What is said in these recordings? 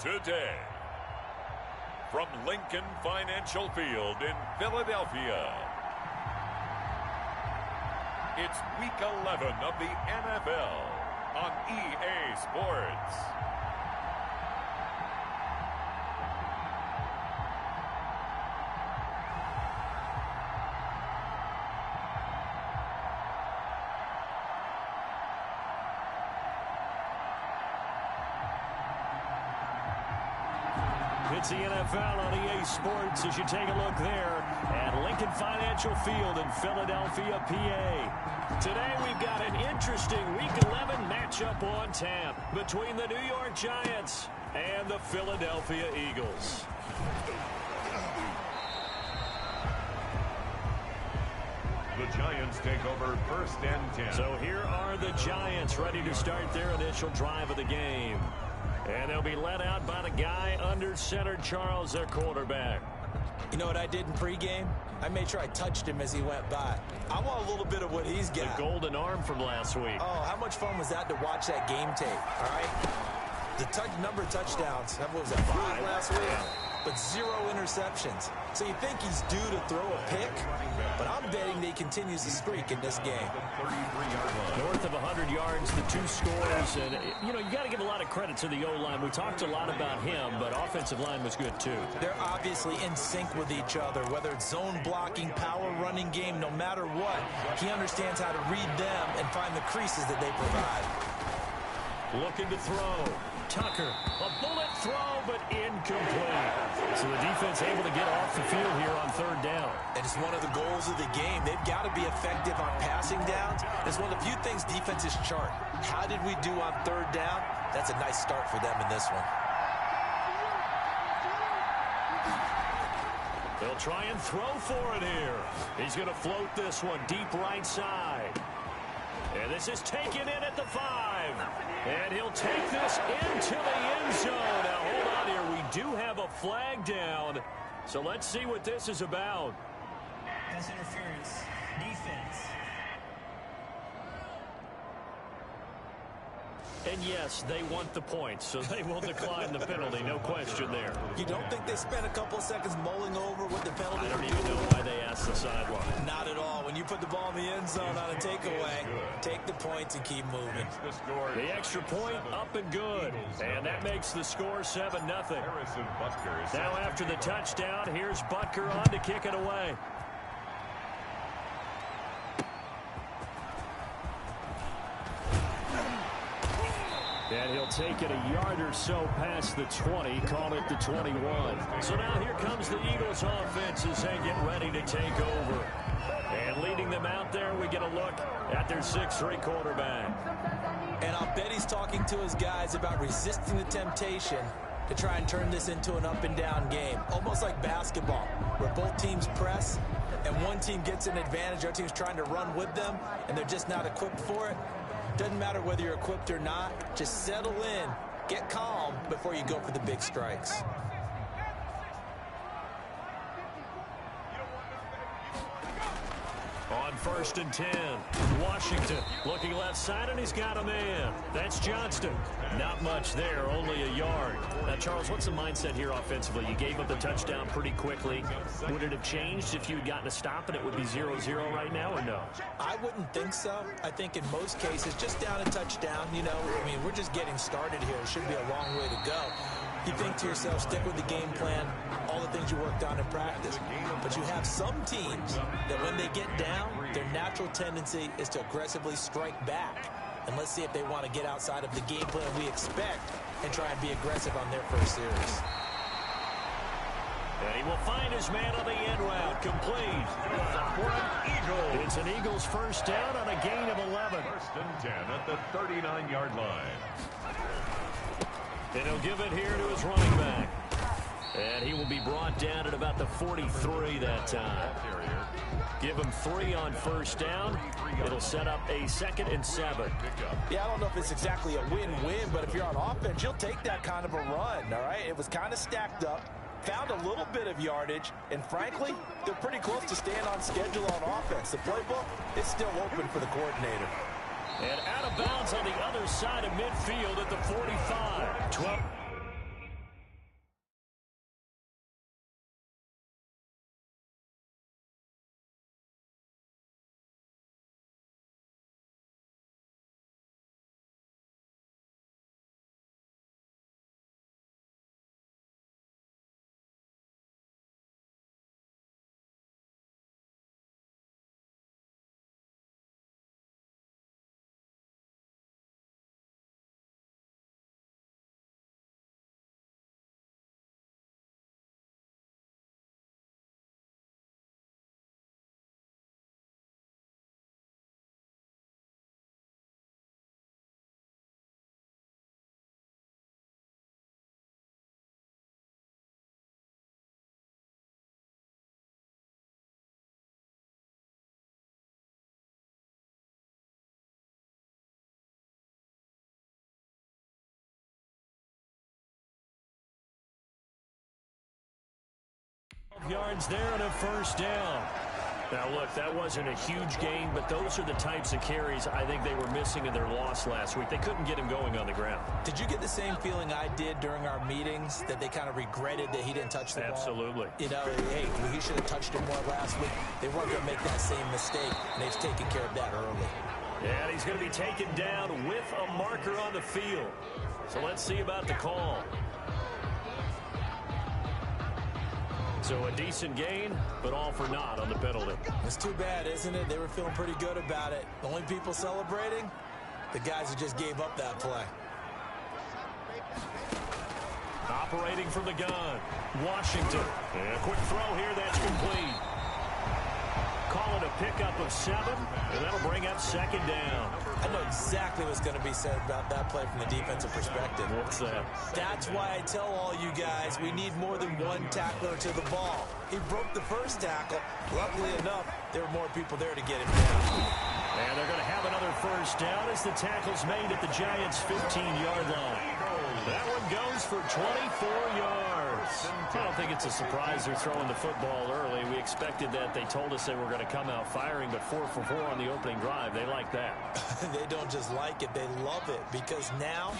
Today, from Lincoln Financial Field in Philadelphia, it's Week 11 of the NFL on EA Sports. It's the NFL on EA Sports as you take a look there at Lincoln Financial Field in Philadelphia, PA. Today we've got an interesting Week 11 matchup on tap between the New York Giants and the Philadelphia Eagles. The Giants take over 1st and 10. So here are the Giants ready to start their initial drive of the game. And they'll be led out by the guy under center, Charles, their quarterback. You know what I did in pregame? I made sure I touched him as he went by. I want a little bit of what he's got. The golden arm from last week. Oh, how much fun was that to watch that game tape, all right? The number of touchdowns, what was that, 5 last week? But 0 interceptions. So you think he's due to throw a pick? But I'm betting that he continues the streak in this game. North of 100 yards, the 2 scores. And, you know, you got to give a lot of credit to the O-line. We talked a lot about him, but offensive line was good, too. They're obviously in sync with each other, whether it's zone blocking, power running game, no matter what. He understands how to read them and find the creases that they provide. Looking to throw. Tucker, a bullet throw, but incomplete. So the defense able to get off the field here on 3rd down. And it's one of the goals of the game. They've got to be effective on passing downs. It's one of the few things defenses chart. How did we do on 3rd down? That's a nice start for them in this one. They'll try and throw for it here. He's going to float this one deep right side. And this is taken in at the 5. And he'll take this into the end zone. Now, hold on here. We do have a flag down. So let's see what this is about. Pass interference. Defense. And yes, they want the points, so they will decline the penalty. No question there. You don't think they spent a couple of seconds mulling over what the penalty? I don't even know why they asked the sideline. Not at all. When you put the ball in the end zone on a takeaway, take the points and keep moving. The extra point up and good. And that makes the score 7-0. Now after the touchdown, here's Butker on to kick it away. And he'll take it a yard or so past the 20, call it the 21. So now here comes the Eagles offense as they get ready to take over. And leading them out there, we get a look at their 6'3" quarterback. And I'll bet he's talking to his guys about resisting the temptation to try and turn this into an up-and-down game. Almost like basketball, where both teams press, and one team gets an advantage, the other team's trying to run with them, and they're just not equipped for it. Doesn't matter whether you're equipped or not. Just settle in, get calm before you go for the big strikes. On 1st and 10, Washington looking left side, and he's got a man. That's Johnston. Not much there, only a yard. Now, Charles, what's the mindset here offensively? You gave up the touchdown pretty quickly. Would it have changed if you had gotten a stop and it would be 0-0 right now, or no? I wouldn't think so. I think in most cases, just down a touchdown, you know, I mean, we're just getting started here. It should be a long way to go. You think to yourself, stick with the game plan, all the things you worked on in practice. But you have some teams that when they get down, their natural tendency is to aggressively strike back. And let's see if they want to get outside of the game plan we expect and try and be aggressive on their first series. And he will find his man on the end route, complete. For an Eagle. It's an Eagles first down on a gain of 11. 1st and 10 at the 39-yard line. And he'll give it here to his running back. And he will be brought down at about the 43 that time. Give him 3 on first down. It'll set up a 2nd and 7. Yeah, I don't know if it's exactly a win-win, but if you're on offense, you'll take that kind of a run, all right? It was kind of stacked up, found a little bit of yardage, and frankly, they're pretty close to staying on schedule on offense. The playbook is still open for the coordinator. And out of bounds on the other side of midfield at the 45. 12. Yards there and a first down. Now, look, that wasn't a huge gain, but those are the types of carries I think they were missing in their loss last week. They couldn't get him going on the ground. Did you get the same feeling I did during our meetings, that they kind of regretted that he didn't touch the ball? Absolutely. You know, hey, he should have touched it more last week. They weren't going to make that same mistake, and they've taken care of that early. And he's going to be taken down with a marker on the field. So let's see about the call. So a decent gain, but all for naught on the penalty. It's too bad, isn't it? They were feeling pretty good about it. The only people celebrating, the guys who just gave up that play. Operating from the gun, Washington. And a quick throw here, that's complete. Call it a pickup of 7, and that'll bring up second down. I know exactly what's going to be said about that play from the defensive perspective. What's that? That's why I tell all you guys we need more than one tackler to the ball. He broke the first tackle. Luckily enough, there were more people there to get him down. And they're going to have another first down as the tackle's made at the Giants' 15-yard line. That one goes for 24 yards. I don't think it's a surprise they're throwing the football early. We expected that. They told us they were going to come out firing, but 4 for 4 on the opening drive. They like that. They don't just like it, they love it, because now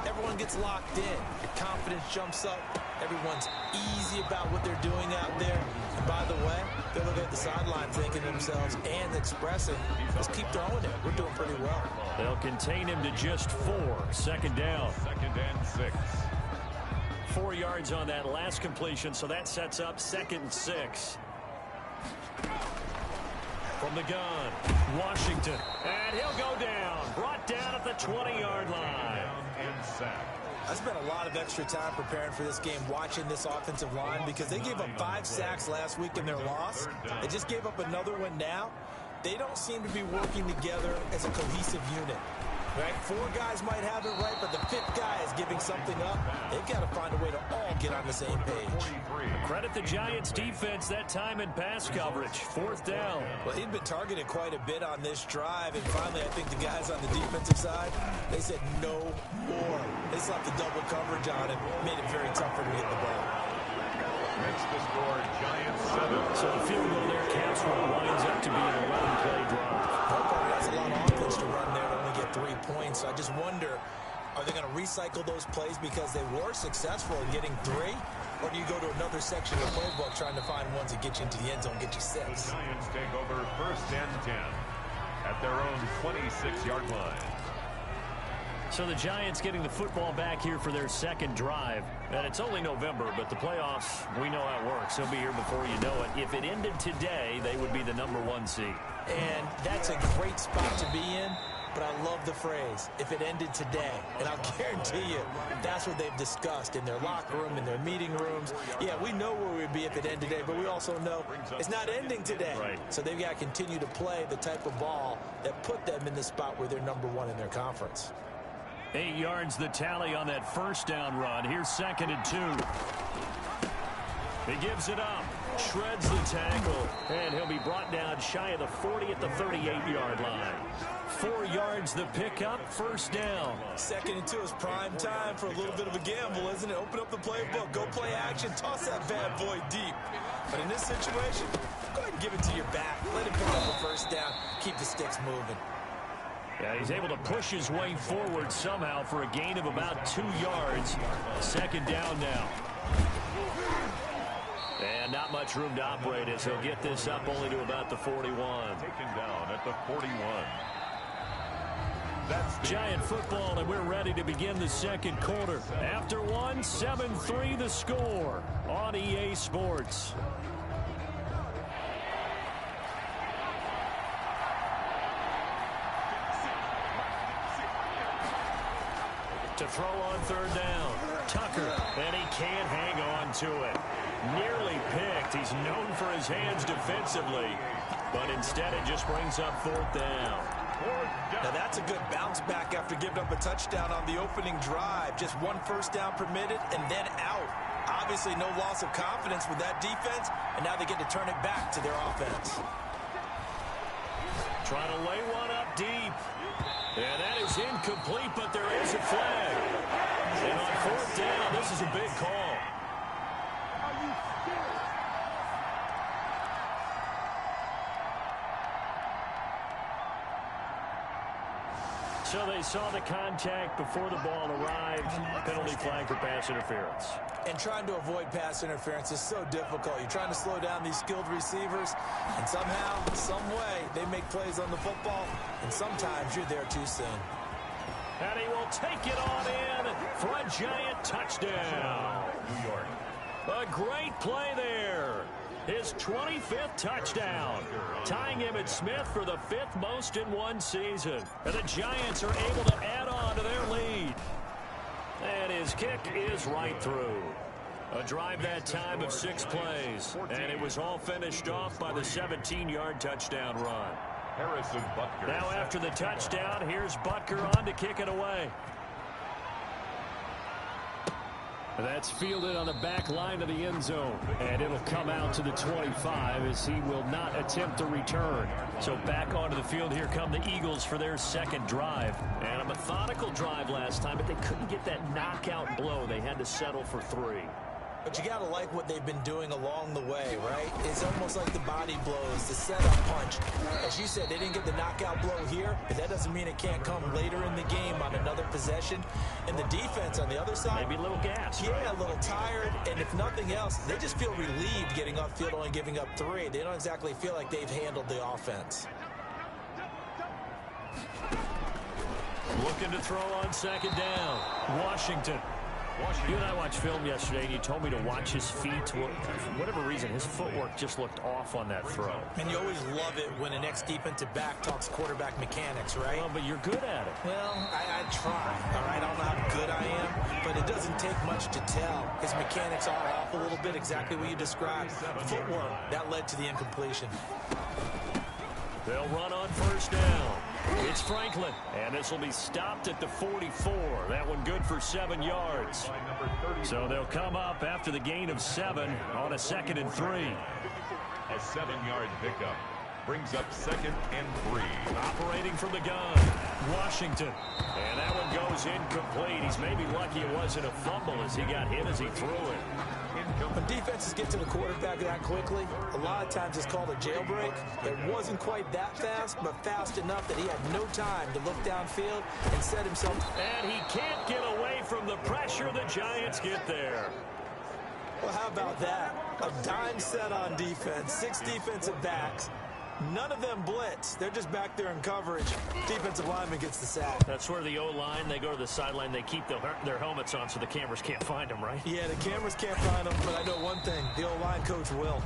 everyone gets locked in. Your confidence jumps up. Everyone's easy about what they're doing out there. And by the way, they're looking at the sideline thinking to themselves and expressing, let's keep throwing it. We're doing pretty well. They'll contain him to just 4. Second down. 2nd and 6. 4 yards on that last completion, so that sets up 2nd and 6. From the gun, Washington, and he'll go down. Brought down at the 20-yard line. And sack. I spent a lot of extra time preparing for this game, watching this offensive line, because they gave up 5 sacks last week in their loss. They just gave up another one now. They don't seem to be working together as a cohesive unit. Right? 4 guys might have it right, but the 5th guy is giving something up. They've got to find a way to all get on the same page. Credit the Giants defense that time in pass coverage. 4th down. Well, he'd been targeted quite a bit on this drive, and finally I think the guys on the defensive side, they said no more. They slapped the double coverage on him, made it very tough for him to get the ball. Makes the score Giants 7. So the field goal there counts for what winds up to be an 11-play drive. That's a lot of offense to run there to only get 3 points. So I just wonder, are they going to recycle those plays because they were successful in getting 3? Or do you go to another section of the playbook trying to find ones that get you into the end zone, get you 6? Giants take over 1st and 10 at their own 26-yard line. So the Giants getting the football back here for their 2nd drive. And it's only November, but the playoffs, we know how it works. They'll be here before you know it. If it ended today, they would be the number 1 seed. And that's a great spot to be in, but I love the phrase, if it ended today. And I'll guarantee you, that's what they've discussed in their locker room, in their meeting rooms. Yeah, we know where we'd be if it ended today, but we also know it's not ending today. Right. So they've got to continue to play the type of ball that put them in the spot where they're number 1 in their conference. 8 yards the tally on that first down run. Here's 2nd and 2. He gives it up, shreds the tackle, and he'll be brought down shy of the 40 at the 38-yard line. 4 yards the pickup, first down. 2nd and 2 is prime time for a little bit of a gamble, isn't it? Open up the playbook, go play action, toss that bad boy deep. But in this situation, go ahead and give it to your back. Let him pick up a first down, keep the sticks moving. Yeah, he's able to push his way forward somehow for a gain of about 2 yards. 2nd down now. And not much room to operate as he'll get this up only to about the 41. Taken down at the 41. That's Giant football, and we're ready to begin the 2nd quarter. After 1, 7-3 the score on EA Sports. To throw on 3rd down, Tucker, and he can't hang on to it. Nearly picked. He's known for his hands defensively, but instead it just brings up 4th down. Now that's a good bounce back after giving up a touchdown on the opening drive. Just 1 first down permitted and then out. Obviously no loss of confidence with that defense, and now they get to turn it back to their offense. Trying to lay one up deep. And that is incomplete, but there is a flag. And on 4th down, this is a big call. So they saw the contact before the ball arrived. Penalty flag for pass interference. And trying to avoid pass interference is so difficult. You're trying to slow down these skilled receivers, and somehow, some way, they make plays on the football, and sometimes you're there too soon. And he will take it on in for a giant touchdown. New York. A great play there. His 25th touchdown, tying Emmitt Smith for the 5th most in one season. And the Giants are able to add on to their lead. And his kick is right through. A drive that time of 6 plays. And it was all finished off by the 17-yard touchdown run. Harrison Butker. Now after the touchdown, here's Butker on to kick it away. That's fielded on the back line of the end zone. And it'll come out to the 25 as he will not attempt to return. So back onto the field, here come the Eagles for their second drive. And a methodical drive last time, but they couldn't get that knockout blow. They had to settle for 3. But you got to like what they've been doing along the way, right? It's almost like the body blows, the setup punch. As you said, they didn't get the knockout blow here, but that doesn't mean it can't come later in the game on another possession. And the defense on the other side, maybe a little gas. Yeah, right? a little tired. And if nothing else, they just feel relieved getting upfield, only giving up 3. They don't exactly feel like they've handled the offense. Looking to throw on second down. Washington. You and I watched film yesterday, and you told me to watch his feet. For whatever reason, his footwork just looked off on that throw. And you always love it when an ex-defensive back talks quarterback mechanics, right? Well, but you're good at it. Well, I try, all right? I don't know how good I am, but it doesn't take much to tell. His mechanics are off a little bit, exactly what you described. Footwork, that led to the incompletion. They'll run on first down. It's Franklin, and this will be stopped at the 44. That one good for 7 yards. So they'll come up after the gain of 7 on a 2nd and 3. A 7-yard pickup brings up 2nd and 3. Operating from the gun, Washington. And that one goes incomplete. He's maybe lucky it wasn't a fumble as he got hit as he threw it. When defenses get to the quarterback that quickly, a lot of times it's called a jailbreak. It wasn't quite that fast, but fast enough that he had no time to look downfield and set himself. And he can't get away from the pressure. The Giants get there. Well, how about that? A dime set on defense, 6 defensive backs. None of them blitz. They're just back there in coverage. Defensive lineman gets the sack. That's where the O-line, they go to the sideline, they keep their helmets on so the cameras can't find them, right? Yeah, the cameras can't find them, but I know one thing. The O-line coach will.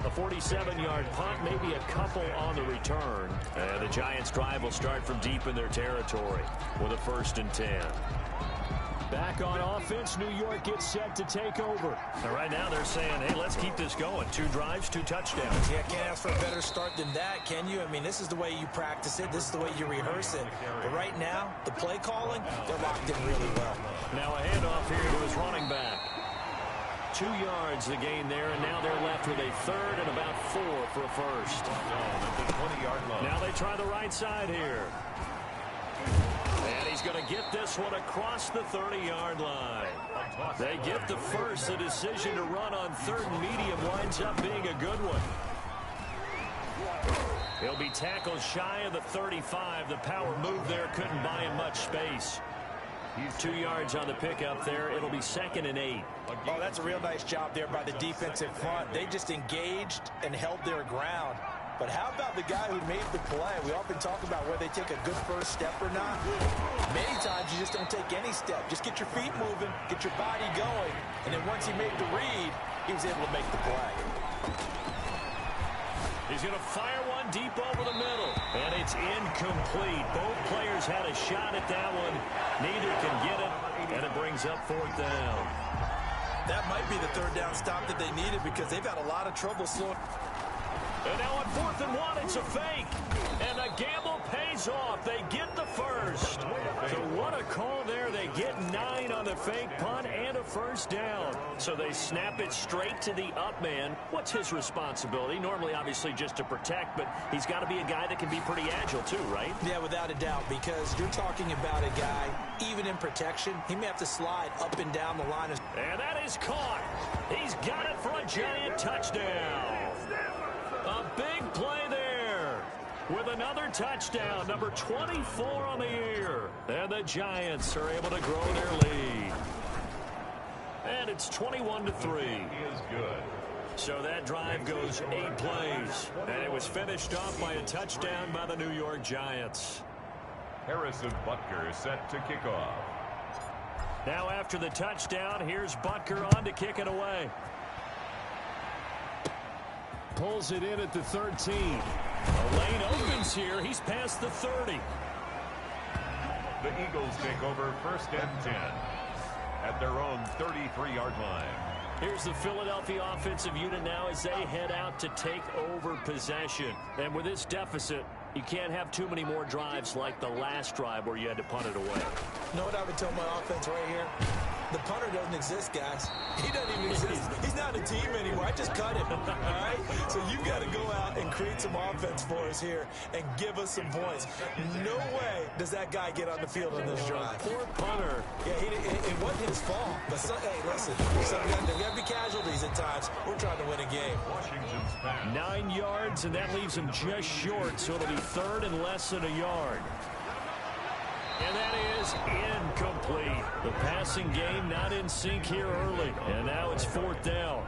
A 47-yard punt, maybe a couple on the return. And the Giants' drive will start from deep in their territory with a 1st and 10. Back on offense, New York gets set to take over. And right now they're saying, hey, let's keep this going. 2 drives, 2 touchdowns. Yeah, can't ask for a better start than that, can you? I mean, this is the way you practice it. This is the way you rehearse it. But right now, the play calling, they're locked in really well. Now a handoff here to his running back. 2 yards the gain there, and now they're left with a 3rd and about 4 for a 1st. At the 20-yard line. Now they try the right side here. And he's going to get this one across the 30-yard line. They get the 1st. The decision to run on 3rd and medium winds up being a good one. He'll be tackled shy of the 35. The power move there couldn't buy him much space. He's 2 yards on the pickup there. It'll be 2nd and 8. Oh, that's a real nice job there by the defensive front. They just engaged and held their ground. But how about the guy who made the play? We often talk about whether they take a good first step or not. Many times you just don't take any step. Just get your feet moving, get your body going. And then once he made the read, he was able to make the play. He's going to fire one deep over the middle. And it's incomplete. Both players had a shot at that one. Neither can get it. And it brings up 4th down. That might be the 3rd down stop that they needed because they've had a lot of trouble slowing. And now on 4th and 1, it's a fake. And the gamble pays off. They get the 1st. So what a call there. They get 9 on the fake punt and a 1st down. So they snap it straight to the up man. What's his responsibility? Normally, obviously, just to protect, but he's got to be a guy that can be pretty agile too, right? Yeah, without a doubt, because you're talking about a guy, even in protection, he may have to slide up and down the line. And that is caught. He's got it for a giant touchdown. A big play there. with another touchdown, number 24 on the year. And the Giants are able to grow their lead. And it's 21-3. Is good. So that drive goes 8 plays. And it was finished off by a touchdown by the New York Giants. Harrison Butker set to kick off. Now after the touchdown, here's Butker on to kick it away. Pulls it in at the 13. A lane opens here. He's past the 30. The Eagles take over 1st and 10 at their own 33-yard line. Here's the Philadelphia offensive unit now as they head out to take over possession. And with this deficit, you can't have too many more drives like the last drive where you had to punt it away. You know what I would tell my offense right here? The punter doesn't exist, guys. He doesn't even exist. He's not a team anymore. I just cut him, all right? So you got to go out and create some offense for us here and give us some points. No way does that guy get on the field on this drive. Poor punter. Yeah, it wasn't his fault. But, hey, listen, there got to be casualties at times. We're trying to win a game. Washington's pass. 9 yards, and that leaves him just short, so it'll be 3rd and less than a yard. And that is incomplete. The passing game not in sync here early. And now it's 4th down.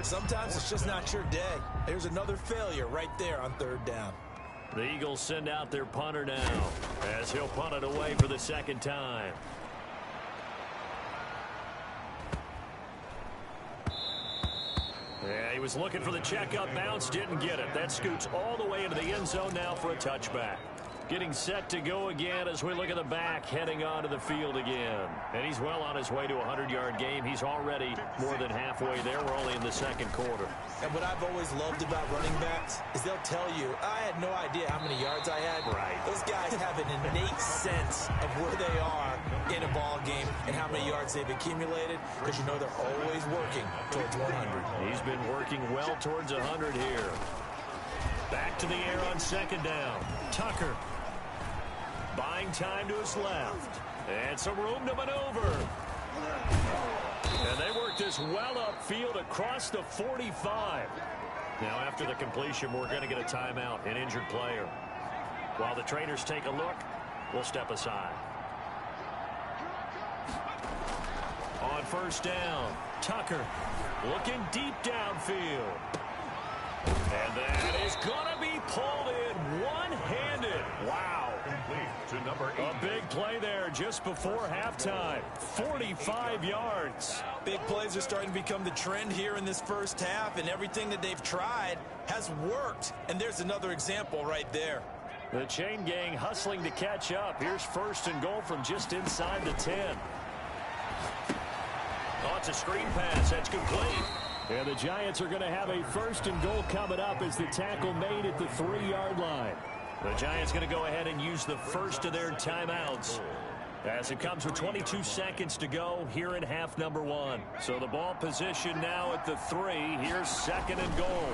Sometimes it's just not your day. There's another failure right there on 3rd down. The Eagles send out their punter now as he'll punt it away for the 2nd time. Yeah, he was looking for the checkup bounce, didn't get it. That scoots all the way into the end zone now for a touchback. Getting set to go again as we look at the back, heading onto the field again. And he's well on his way to a 100-yard game. He's already more than halfway there. We're only in the 2nd quarter. And what I've always loved about running backs is they'll tell you, I had no idea how many yards I had. Right. Those guys have an innate sense of where they are in a ball game and how many yards they've accumulated, because you know they're always working towards 100. He's been working well towards 100 here. Back to the air on 2nd down. Tucker. Buying time to his left. And some room to maneuver. And they work this well upfield across the 45. Now after the completion, we're going to get a timeout, an injured player. While the trainers take a look, we'll step aside. On 1st down, Tucker looking deep downfield. And that is going to be pulled in one-handed. Wow. Complete to number 8. A big play there just before halftime. 45 yards. Big plays are starting to become the trend here in this first half, and everything that they've tried has worked. And there's another example right there. The chain gang hustling to catch up. Here's 1st and goal from just inside the 10. Oh, it's a screen pass. That's complete. And the Giants are going to have a 1st and goal coming up as the tackle made at the 3-yard line. The Giants going to go ahead and use the first of their timeouts as it comes with 22 seconds to go here in half number 1. So the ball position now at the 3. Here's 2nd and goal.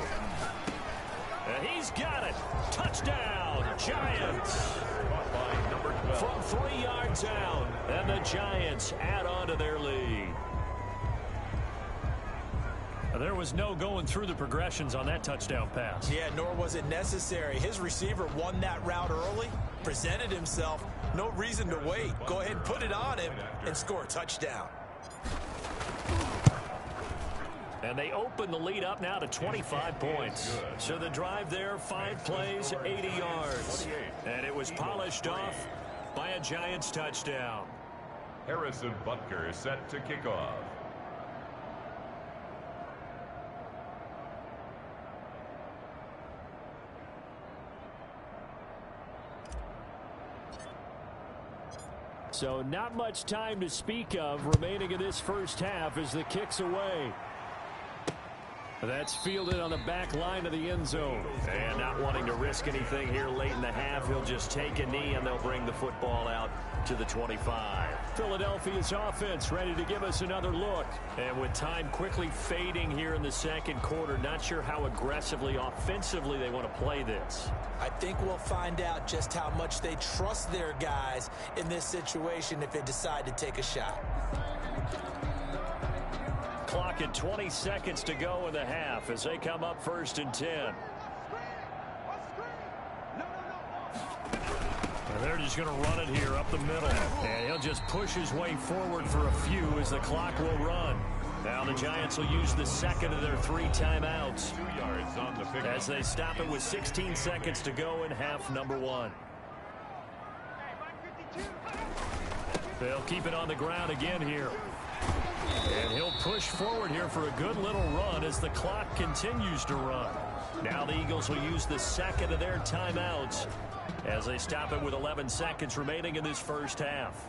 And he's got it. Touchdown, Giants. From 3 yards out, and the Giants add on to their lead. There was no going through the progressions on that touchdown pass. Yeah, nor was it necessary. His receiver won that route early, presented himself. No reason to wait. Go ahead and put it on him and score a touchdown. And they open the lead up now to 25 points. So the drive there, 5 plays, 80 yards. And it was polished off by a Giants touchdown. Harrison Butker set to kick off. So not much time to speak of remaining in this first half as the kick's away. That's fielded on the back line of the end zone. And not wanting to risk anything here late in the half, he'll just take a knee and they'll bring the football out to the 25. Philadelphia's offense ready to give us another look. And with time quickly fading here in the 2nd quarter, not sure how aggressively, offensively they want to play this. I think we'll find out just how much they trust their guys in this situation if they decide to take a shot. Clock at 20 seconds to go in the half as they come up 1st and 10. And they're just going to run it here up the middle. And he'll just push his way forward for a few as the clock will run. Now the Giants will use the second of their 3 timeouts 2 yards on the pickup. as they stop it with 16 seconds to go in half number 1. They'll keep it on the ground again here. And he'll push forward here for a good little run as the clock continues to run. Now the Eagles will use the second of their timeouts as they stop it with 11 seconds remaining in this first half.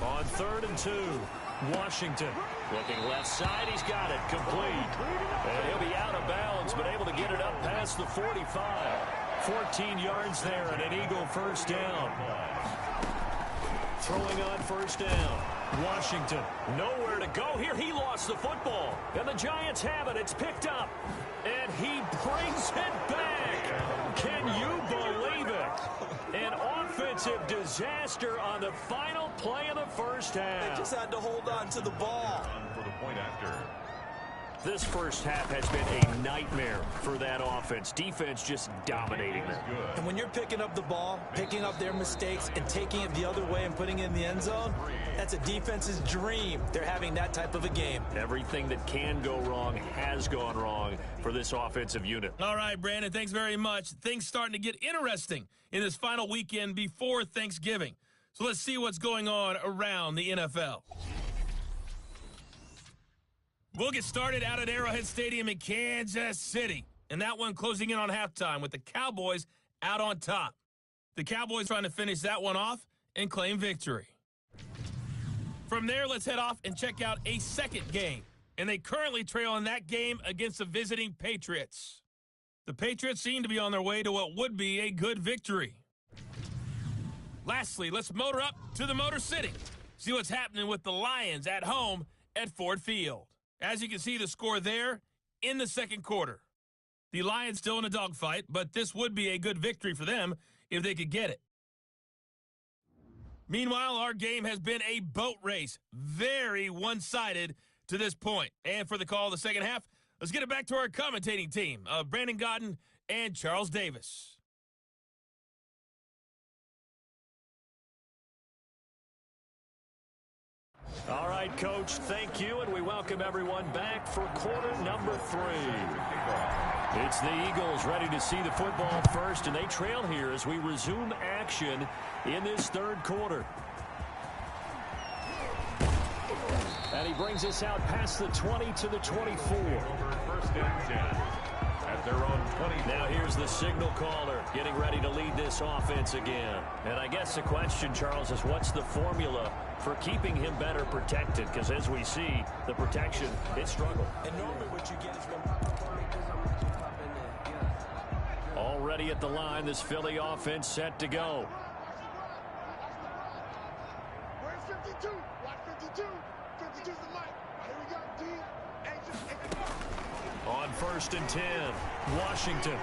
On 3rd and 2, Washington looking left side. He's got it complete. And he'll be out of bounds, but able to get it up past the 45. 14 yards there and an Eagle first down. Throwing on first down. Washington nowhere to go here. He lost the football. And the Giants have it. It's picked up. And he brings it back. Can you believe it? An offensive disaster on the final play of the first half. They just had to hold on to the ball. For the point after. This first half has been a nightmare for that offense. Defense just dominating them. And when you're picking up the ball, picking up their mistakes, and taking it the other way and putting it in the end zone, that's a defense's dream. They're having that type of a game. Everything that can go wrong has gone wrong for this offensive unit. All right, Brandon, thanks very much. Things starting to get interesting in this final weekend before Thanksgiving. So let's see what's going on around the NFL. We'll get started out at Arrowhead Stadium in Kansas City. And that one closing in on halftime with the Cowboys out on top. The Cowboys trying to finish that one off and claim victory. From there, let's head off and check out a second game. And they currently trail in that game against the visiting Patriots. The Patriots seem to be on their way to what would be a good victory. Lastly, let's motor up to the Motor City. See what's happening with the Lions at home at Ford Field. As you can see, the score there in the second quarter. The Lions still in a dogfight, but this would be a good victory for them if they could get it. Meanwhile, our game has been a boat race. Very one-sided to this point. And for the call of the second half, let's get it back to our commentating team of Brandon Gaudin and Charles Davis. All right, Coach, thank you, and we welcome everyone back for quarter number 3. It's the Eagles ready to see the football first, and they trail here as we resume action in this third quarter. And he brings us out past the 20 to the 24. First and 10 at their own 20. Now here's the signal caller getting ready to lead this offense again. And I guess the question, Charles, is what's the formula for keeping him better protected? Because as we see, the protection, it struggled. And normally what you get is already at the line, this Philly offense set to go. Where's 52? Watch 52. 52's the mic. Here we go. D. On 1st and 10, Washington.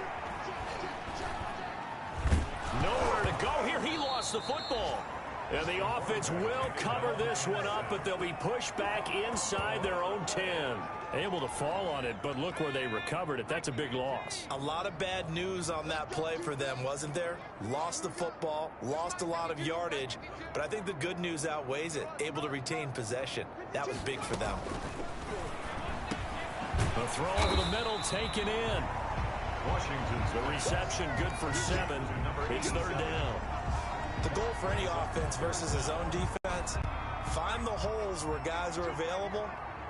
Nowhere to go here. He lost the football. And the offense will cover this one up, but they'll be pushed back inside their own 10. Able to fall on it, but look where they recovered it. That's a big loss. a lot of bad news on that play for them, wasn't there? Lost the football, lost a lot of yardage, but I think the good news outweighs it. Able to retain possession. That was big for them. The throw over the middle taken in. Washington's The reception good for 7. It's 3rd down. The goal for any offense versus his own defense, find the holes where guys are available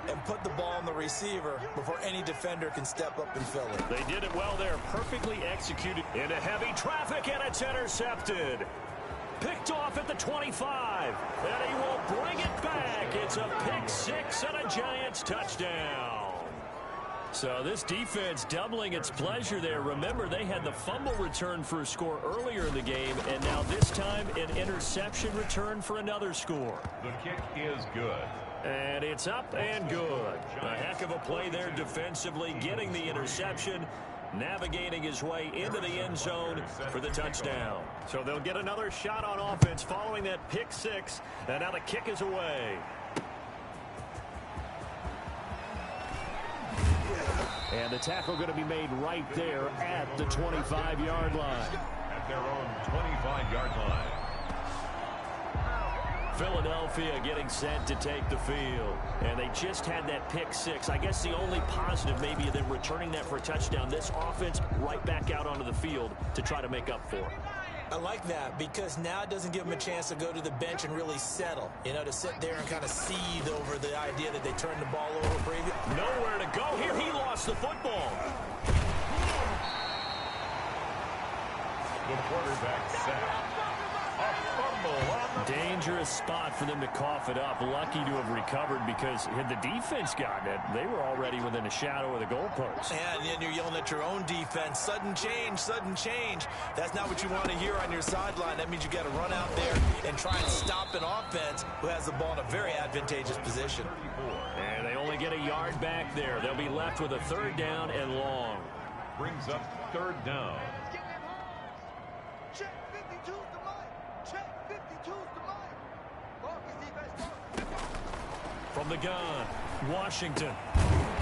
and put the ball on the receiver before any defender can step up and fill it. They did it well there, perfectly executed into heavy traffic, and it's intercepted. Picked off at the 25, and he will bring it back. It's a pick 6 and a Giants touchdown. So this defense doubling its pleasure there. Remember, they had the fumble return for a score earlier in the game, and now this time an interception return for another score. The kick is good. And it's up and good. A heck of a play there defensively, getting the interception, navigating his way into the end zone for the touchdown. So they'll get another shot on offense following that pick 6, and now the kick is away. And the tackle going to be made right there at the 25-yard line. At their own 25-yard line. Philadelphia getting set to take the field. And they just had that pick six. I guess the only positive maybe of them returning that for a touchdown. This offense right back out onto the field to try to make up for it. I like that because now it doesn't give them a chance to go to the bench and really settle. You know, to sit there and kind of seethe over the idea that they turned the ball over briefly. Nowhere to go here. He lost the football. The quarterback sacked. A fumble on the Dangerous spot for them to cough it up. Lucky to have recovered because had the defense gotten it, they were already within a shadow of the goalpost. And then you're yelling at your own defense. Sudden change, sudden change. That's not what you want to hear on your sideline. That means you got to run out there and try and stop an offense who has the ball in a very advantageous position. And they only get a yard back there. They'll be left with a third down and long. brings up third down. Check 52's the mic. Check 52's the mic. Marcus defense. From the gun, Washington.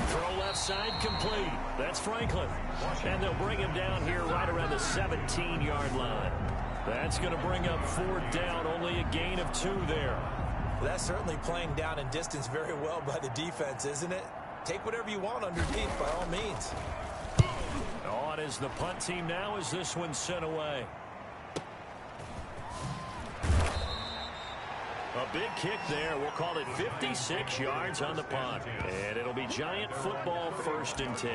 Throw left side complete. That's Franklin. And they'll bring him down here right around the 17-yard line. That's going to bring up fourth down. Only a gain of 2 there. Well, that's certainly playing down in distance very well by the defense, isn't it? Take whatever you want underneath by all means. On is the punt team now as this one's sent away. A big kick there. We'll call it 56 yards on the punt. And it'll be Giant football, 1st and 10.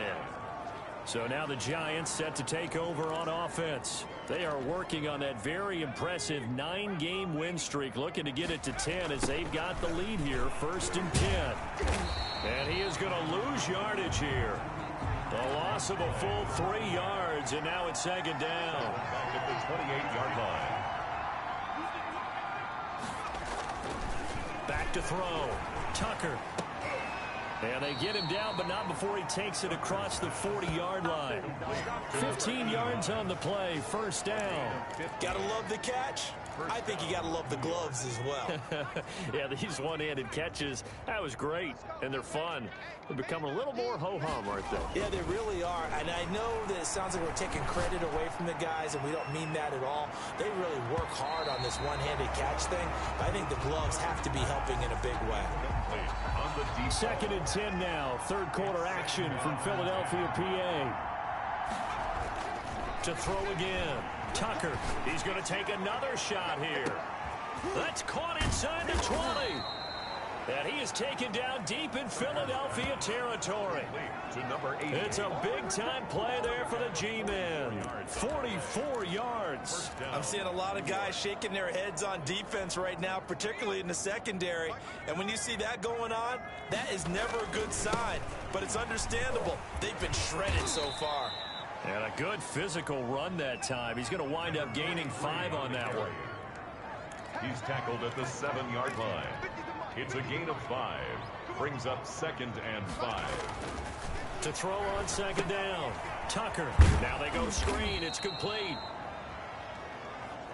So now the Giants set to take over on offense. They are working on that very impressive 9-game win streak, looking to get it to 10 as they've got the lead here, 1st and 10. And he is going to lose yardage here. The loss of a full 3 yards, and now it's 2nd down. Back at the 28-yard line. Back to throw. Tucker. And they get him down, but not before he takes it across the 40-yard line. 15 yards on the play, 1st down. Gotta love the catch. I think you gotta love the gloves as well. Yeah, these one-handed catches, that was great, and they're fun. They're becoming a little more ho-hum, aren't they? Yeah, they really are. And I know that it sounds like we're taking credit away from the guys, and we don't mean that at all. They really work hard on this one-handed catch thing. I think the gloves have to be helping in a big way. On the deep 2nd and 10 now. 3rd quarter action from Philadelphia, PA. To throw again. Tucker. He's going to take another shot here. That's caught inside the 20. And he is taken down deep in Philadelphia territory. to number 8. It's a big-time play there for the G-Men. 44 yards. I'm seeing a lot of guys shaking their heads on defense right now, particularly in the secondary. And when you see that going on, that is never a good sign. But it's understandable. They've been shredded so far. And a good physical run that time. He's going to wind up gaining 5 on that one. He's tackled at the 7-yard line. It's a gain of 5. Brings up 2nd and 5. To throw on 2nd down. Tucker. Now they go screen. It's complete.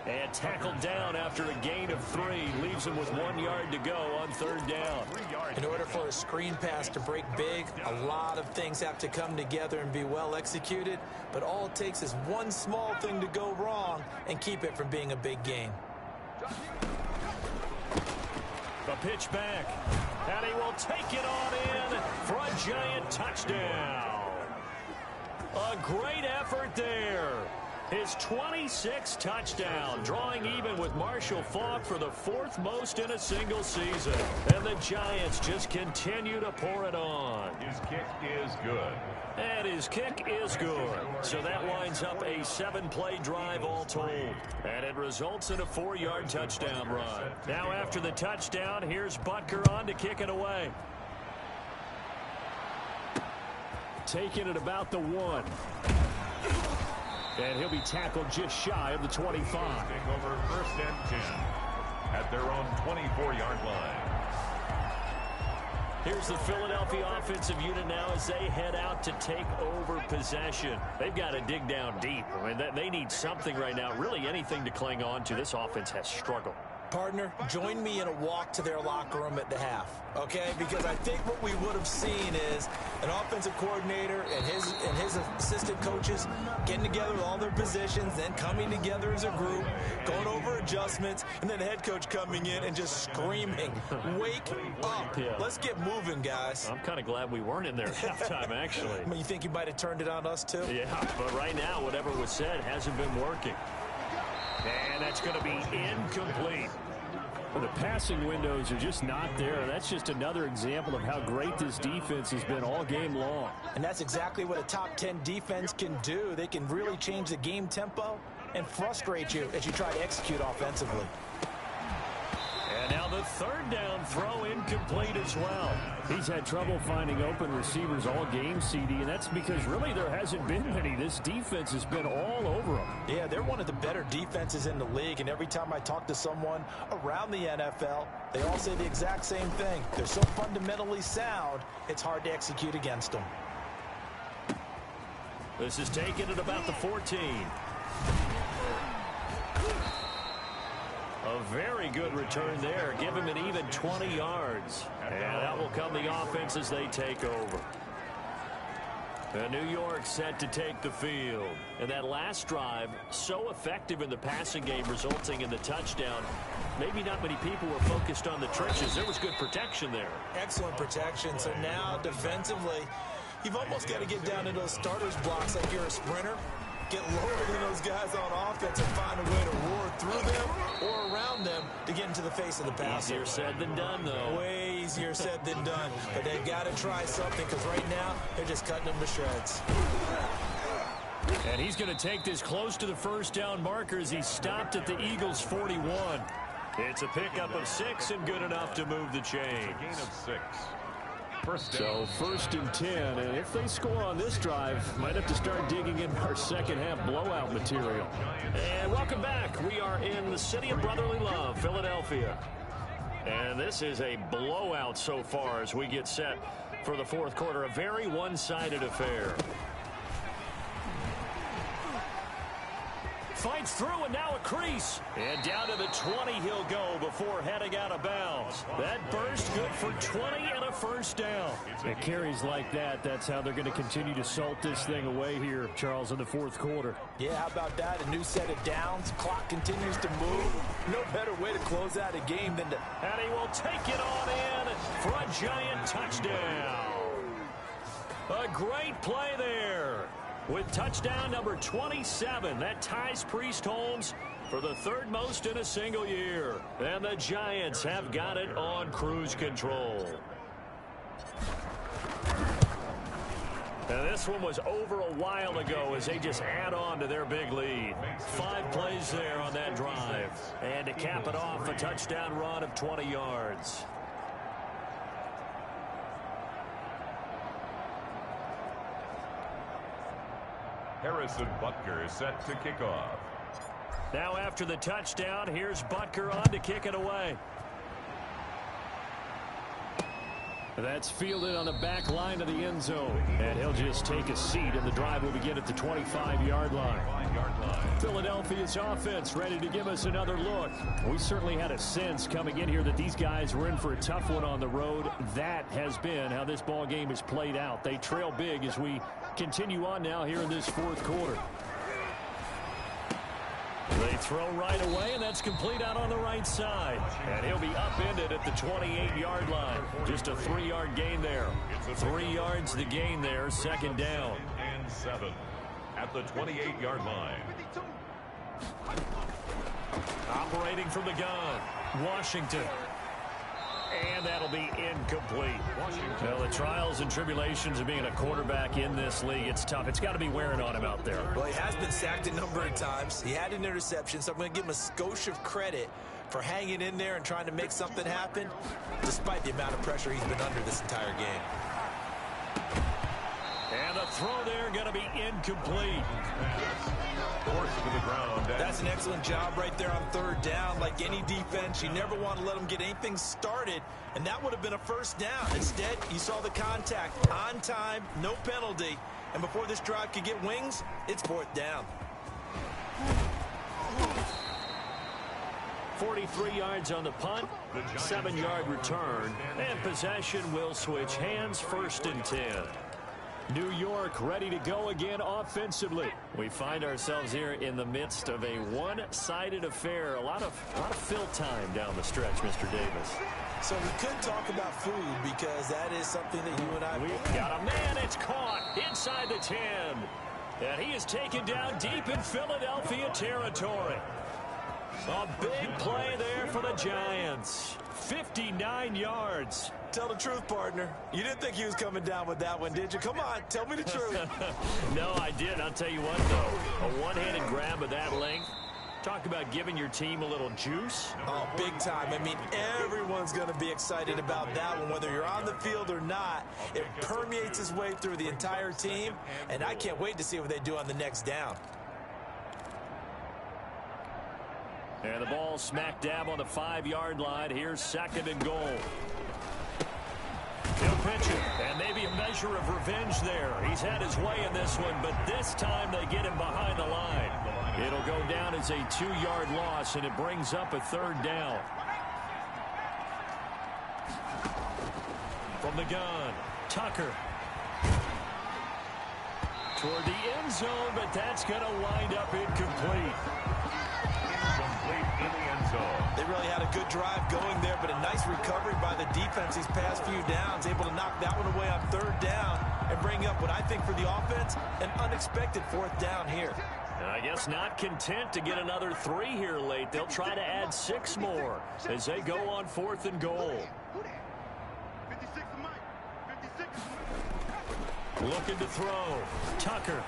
And tackled down after a gain of 3. Leaves him with 1 yard to go on 3rd down. In order for a screen pass to break big, a lot of things have to come together and be well executed. But all it takes is one small thing to go wrong and keep it from being a big game. The pitch back. And he will take it on in for a Giant touchdown. A great effort there. His 26th touchdown, drawing even with Marshall Faulk for the 4th most in a single season. And the Giants just continue to pour it on. His kick is good. And his kick is good. So that winds up a 7-play drive all told. And it results in a 4-yard touchdown run. Now after the touchdown, here's Butker on to kick it away. Taking it about the 1. And he'll be tackled just shy of the 25. Take over 1st and 10 at their own 24-yard line. Here's the Philadelphia offensive unit now as they head out to take over possession. They've got to dig down deep. I mean, they need something right now, really anything to cling on to. This offense has struggled. Partner, join me in a walk to their locker room at the half, okay? Because I think what we would have seen is an offensive coordinator and his assistant coaches getting together with all their positions, then coming together as a group, going over adjustments, and then the head coach coming in and just screaming, "Wake up. Yeah. Let's get moving, guys." I'm kind of glad we weren't in there at halftime, actually. I mean, you think you might have turned it on us, too? Yeah, but right now, whatever was said hasn't been working. And that's going to be incomplete. Well, the passing windows are just not there. That's just another example of how great this defense has been all game long. And that's exactly what a top 10 defense can do. They can really change the game tempo and frustrate you as you try to execute offensively. And now the third down throw incomplete as well. He's had trouble finding open receivers all game, CD, and that's because really there hasn't been many. This defense has been all over them. Yeah, they're one of the better defenses in the league, and every time I talk to someone around the NFL, they all say the exact same thing. They're so fundamentally sound, it's hard to execute against them. This is taken at about the 14. A very good return there. Give him an even 20 yards. And that will come the offense as they take over. And New York set to take the field. And that last drive, so effective in the passing game, resulting in the touchdown. Maybe not many people were focused on the trenches. There was good protection there. Excellent protection. So now, defensively, you've almost got to get down into those starters blocks like you're a sprinter. Get lower than those guys on offense and find a way to roar through them or around them to get into the face of the passer. Easier said than done, though. Way easier said than done. But they've got to try something because right now they're just cutting them to shreds. And he's going to take this close to the first down marker as he stopped at the Eagles' 41. It's a pickup of 6 and good enough to move the chains. Gain of 6. So first and 10, and if they score on this drive, might have to start digging in our second half blowout material. And welcome back. We are in the city of brotherly love, Philadelphia. And this is a blowout so far as we get set for the fourth quarter. A very one-sided affair. Fights through and now a crease. And down to the 20 he'll go before heading out of bounds. That burst good for 20 and a first down. It carries like that. That's how they're going to continue to salt this thing away here, Charles, in the fourth quarter. Yeah, how about that? A new set of downs. Clock continues to move. No better way to close out a game than to... And he will take it on in for a giant touchdown. A great play there. With touchdown number 27, that ties Priest Holmes for the third most in a single year. And the Giants have got it on cruise control. And this one was over a while ago as they just add on to their big lead. 5 plays there on that drive. And to cap it off, a touchdown run of 20 yards. Harrison Butker is set to kick off. Now after the touchdown, here's Butker on to kick it away. That's fielded on the back line of the end zone. And he'll just take a seat, and the drive will begin at the 25-yard line. Philadelphia's offense ready to give us another look. We certainly had a sense coming in here that these guys were in for a tough one on the road. That has been how this ball game has played out. They trail big as we continue on now here in this fourth quarter. They throw right away, and that's complete out on the right side. And he'll be upended at the 28-yard line. Just a 3-yard gain there. 3 yards the gain there, second down. And 7 at the 28-yard line. Operating from the gun, Washington. And that'll be incomplete. Well, the trials and tribulations of being a quarterback in this league, it's tough. It's got to be wearing on him out there. Well, he has been sacked a number of times. He had an interception, so I'm going to give him a skosh of credit for hanging in there and trying to make something happen, despite the amount of pressure he's been under this entire game. And the throw there going to be incomplete. Forced to the ground. That's an excellent job right there on third down. Like any defense, you never want to let them get anything started, and that would have been a first down. Instead, you saw the contact on time, no penalty, and before this drive could get wings, it's fourth down. 43 yards on the punt, 7-yard return, and possession will switch hands, 1st and 10. New York ready to go again offensively. We find ourselves here in the midst of a one-sided affair. A lot of fill time down the stretch, Mr. Davis. So we could talk about food because that is something that you and I... We've got a man. It's caught inside the 10. And he is taken down deep in Philadelphia territory. A big play there for the Giants. 59 yards. Tell the truth, partner. You didn't think he was coming down with that one, did you? Come on, tell me the truth. No, I did. I'll tell you what, though. A one-handed grab of that length. Talk about giving your team a little juice. Oh, big time. I mean, everyone's going to be excited about that one, whether you're on the field or not. It permeates its way through the entire team, and I can't wait to see what they do on the next down. And the ball smack dab on the 5-yard line. Here's 2nd and goal. He'll pitch it, and maybe a measure of revenge there. He's had his way in this one, but this time they get him behind the line. It'll go down as a 2-yard loss, and it brings up a 3rd down. From the gun, Tucker. Toward the end zone, but that's going to wind up incomplete. Incomplete in the end zone. They really had a good drive going there, but a nice recovery by the defense these past few downs, able to knock that one away on 3rd down and bring up what I think for the offense, an unexpected 4th down here. And I guess not content to get another 3 here late. They'll try to add 6 more as they go on 4th and goal. 56 to Mike. 56. Looking to throw. Tucker.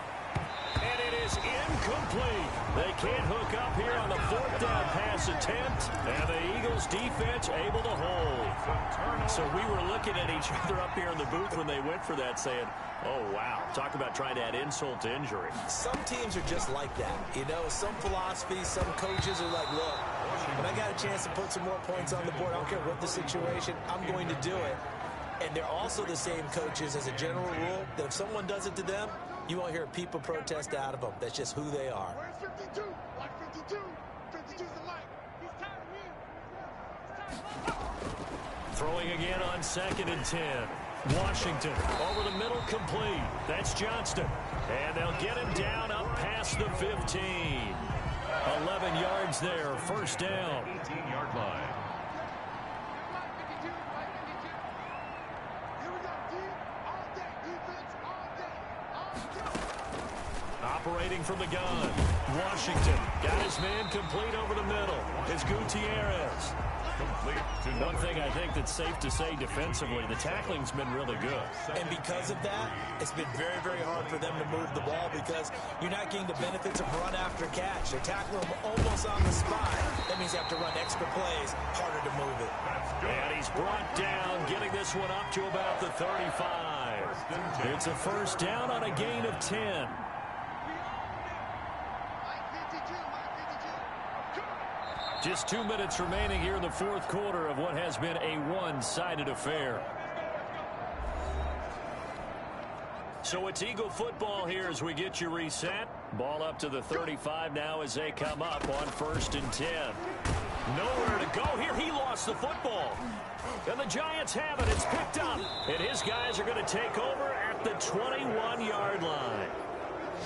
And it is incomplete. They can't hook up here on the 4th down pass attempt. And the Eagles defense able to hold. So we were looking at each other up here in the booth when they went for that saying, oh, wow. Talk about trying to add insult to injury. Some teams are just like that. You know, some philosophies, some coaches are like, look, when I got a chance to put some more points on the board, I don't care what the situation, I'm going to do it. And they're also the same coaches as a general rule that if someone does it to them, you won't hear people protest out of them. That's just who they are. Where's 52? Like 52. 52's the Mike. He's tired of me. Throwing again on 2nd and 10. Washington over the middle, complete. That's Johnston. And they'll get him down up past the 15. 11 yards there, 1st down. 18-yard line. Operating from the gun. Washington got his man complete over the middle. It's Gutierrez. Complete to One thing I think that's safe to say defensively, the tackling's been really good. And because of that, it's been very, very hard for them to move the ball because you're not getting the benefits of run after catch. They tackle them almost on the spot. That means you have to run extra plays, harder to move it. And he's brought down, getting this one up to about the 35. It's a 1st down on a gain of 10. Just 2 minutes remaining here in the 4th quarter of what has been a one-sided affair. So it's Eagle football here as we get you reset. Ball up to the 35 now as they come up on 1st and 10. Nowhere to go here. He lost the football. And the Giants have it. It's picked up. And his guys are going to take over at the 21-yard line.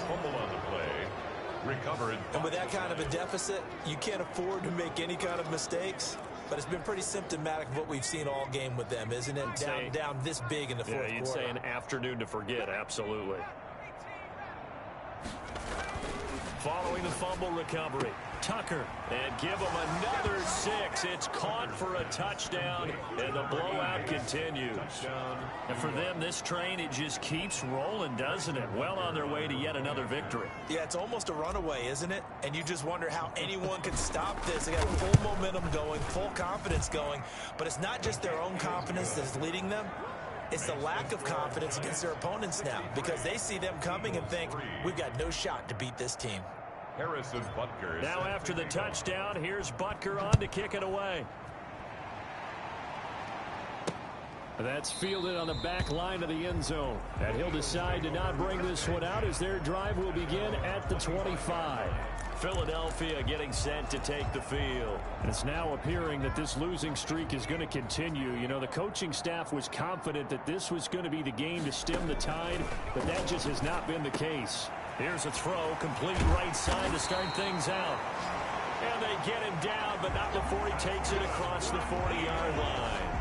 Fumble on the play. Recovered. And with that kind of a deficit, you can't afford to make any kind of mistakes. But it's been pretty symptomatic of what we've seen all game with them, isn't it? Down this big in the 4th quarter. Yeah, you'd say an afternoon to forget, absolutely. Following the fumble recovery, Tucker, and give him another 6. It's caught for a touchdown, and the blowout continues. And for them, this train, it just keeps rolling, doesn't it? Well on their way to yet another victory. Yeah, it's almost a runaway, isn't it? And you just wonder how anyone can stop this. They got full momentum going, full confidence going, but it's not just their own confidence that's leading them. It's the lack of confidence against their opponents now because they see them coming and think, we've got no shot to beat this team. Harrison Butker. Now after the touchdown, here's Butker on to kick it away. That's fielded on the back line of the end zone. And he'll decide to not bring this one out as their drive will begin at the 25. Philadelphia getting set to take the field. It's now appearing that this losing streak is going to continue. You know, the coaching staff was confident that this was going to be the game to stem the tide, but that just has not been the case. Here's a throw, complete right side to start things out. And they get him down, but not before he takes it across the 40-yard line.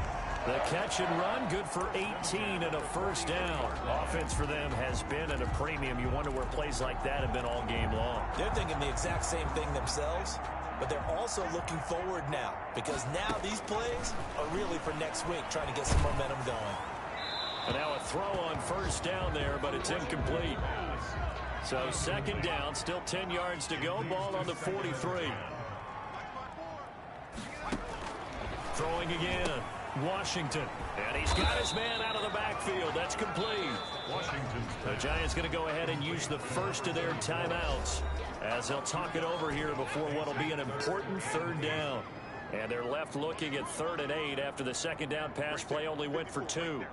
The catch and run, good for 18 and a first down. Offense for them has been at a premium. You wonder where plays like that have been all game long. They're thinking the exact same thing themselves, but they're also looking forward now, because now these plays are really for next week, trying to get some momentum going. And now a throw on first down there, but it's incomplete. So second down, still 10 yards to go. Ball on the 43. Throwing again. Washington. And he's got his man out of the backfield. That's complete. The Giants going to go ahead and use the first of their timeouts as they'll talk it over here before what will be an important third down. And they're left looking at 3rd and 8 after the second down pass play only went for 2.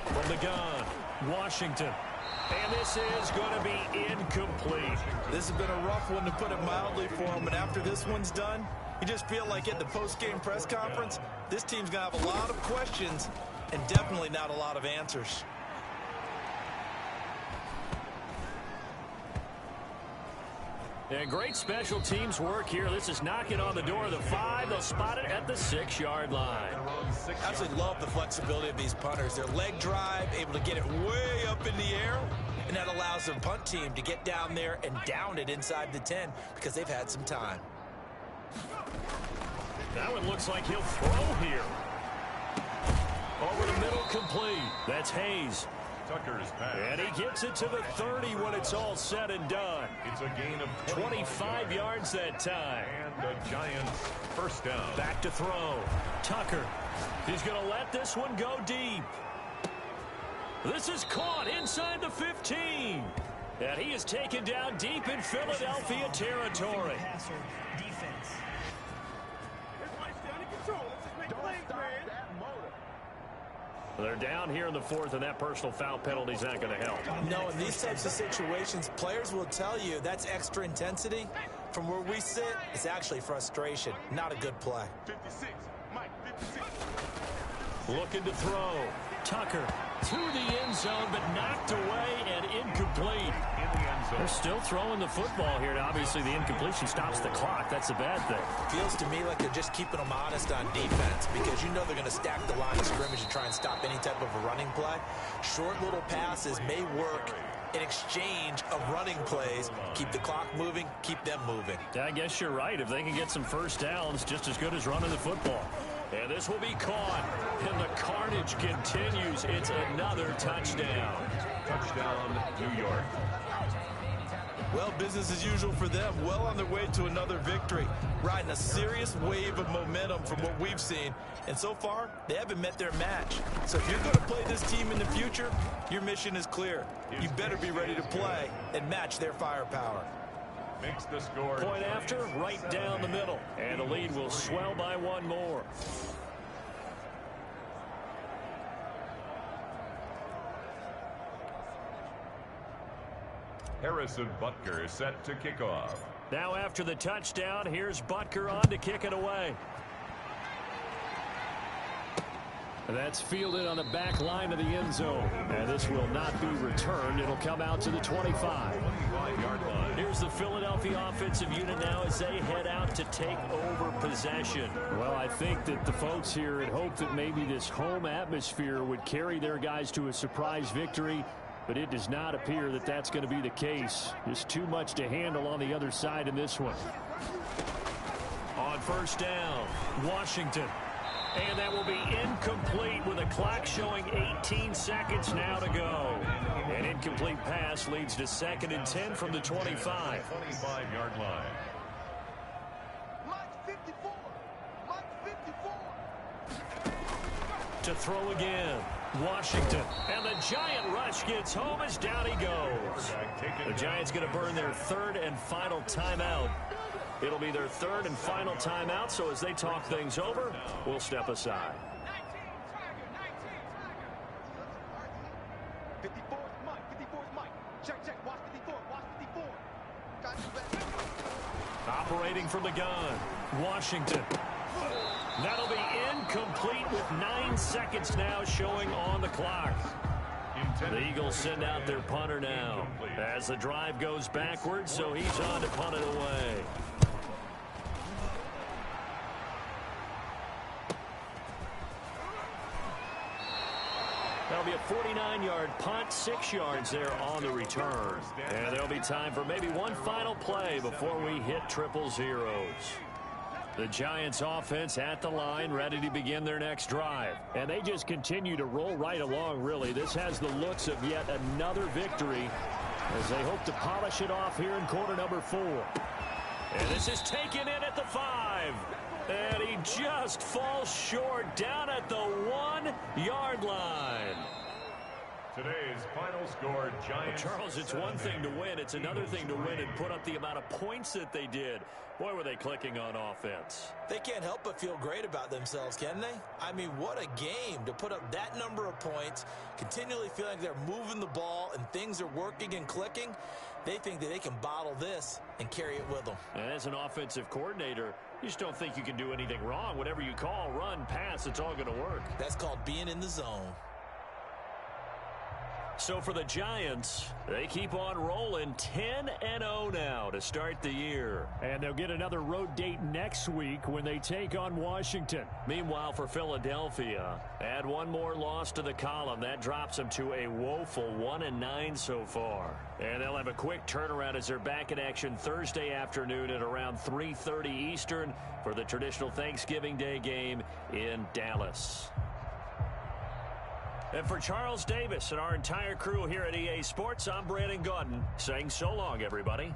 From the gun, Washington. And this is going to be incomplete. This has been a rough one, to put it mildly, for him. And after this one's done, you just feel like at the post-game press conference, this team's going to have a lot of questions and definitely not a lot of answers. And great special teams work here. This is knocking on the door of the 5. They'll spot it at the 6-yard line. I absolutely love the flexibility of these punters. Their leg drive, able to get it way up in the air, and that allows their punt team to get down there and down it inside the 10 because they've had some time. That one looks like he'll throw here. Over the middle, complete. That's Hayes. Tucker's pass. And he gets it to the 30 when it's all said and done. It's a gain of 25 yards that time. And the Giants first down. Back to throw. Tucker. He's going to let this one go deep. This is caught inside the 15. And he is taken down deep in Philadelphia territory. They're down here in the 4th, and that personal foul penalty is not going to help. No, in these types of situations, players will tell you that's extra intensity. From where we sit, it's actually frustration. Not a good play. 56, Mike, 56. Looking to throw. Tucker to the end zone, but knocked away and incomplete. In the end zone. They're still throwing the football here. Now, obviously, the incompletion stops the clock. That's a bad thing. Feels to me like they're just keeping them honest on defense, because you know they're going to stack the line of scrimmage and try and stop any type of a running play. Short little passes may work in exchange of running plays. Keep the clock moving, keep them moving. I guess you're right. If they can get some first downs, just as good as running the football. And this will be caught. And the carnage continues. It's another touchdown. Touchdown, New York. Well, business as usual for them. Well on their way to another victory. Riding a serious wave of momentum from what we've seen. And so far, they haven't met their match. So if you're going to play this team in the future, your mission is clear. You better be ready to play and match their firepower. Makes the score. Point after, right down the middle. And the lead will swell by one more. Harrison Butker is set to kick off. Now after the touchdown, here's Butker on to kick it away. That's fielded on the back line of the end zone. And this will not be returned. It'll come out to the 25. 25-yard line. Here's the Philadelphia offensive unit now as they head out to take over possession. Well, I think that the folks here had hoped that maybe this home atmosphere would carry their guys to a surprise victory, but it does not appear that that's going to be the case. There's too much to handle on the other side in this one. On first down, Washington. And that will be incomplete with the clock showing 18 seconds now to go. An incomplete pass leads to 2nd and 10 from the 25. 25-yard line. Mike 54. Mike 54. To throw again, Washington. And the giant rush gets home as down he goes. The Giants going to burn their 3rd and final timeout. It'll be their 3rd and final timeout, so as they talk things over, we'll step aside. 54 is Mike. 54 is Mike. Check, check. Watch 54. Watch 54. Got operating from the gun. Washington. That'll be incomplete with 9 seconds now showing on the clock. The Eagles send out their punter now as the drive goes backwards, so he's on to punt it away. That'll be a 49-yard punt, 6 yards there on the return. And there'll be time for maybe one final play before we hit 000. The Giants offense at the line, ready to begin their next drive. And they just continue to roll right along, really. This has the looks of yet another victory as they hope to polish it off here in quarter number 4. And this is taken in at the 5. And he just falls short down at the 1-yard line. Today's final score, Giants. Well, Charles, it's one thing to win. It's another thing to win and put up the amount of points that they did. Boy, were they clicking on offense. They can't help but feel great about themselves, can they? I mean, what a game to put up that number of points, continually feeling like they're moving the ball and things are working and clicking. They think that they can bottle this and carry it with them. And as an offensive coordinator, you just don't think you can do anything wrong. Whatever you call, run, pass, it's all going to work. That's called being in the zone. So for the Giants, they keep on rolling 10-0 now to start the year. And they'll get another road date next week when they take on Washington. Meanwhile, for Philadelphia, add one more loss to the column. That drops them to a woeful 1-9 so far. And they'll have a quick turnaround as they're back in action Thursday afternoon at around 3:30 Eastern for the traditional Thanksgiving Day game in Dallas. And for Charles Davis and our entire crew here at EA Sports, I'm Brandon Gaudin saying so long, everybody.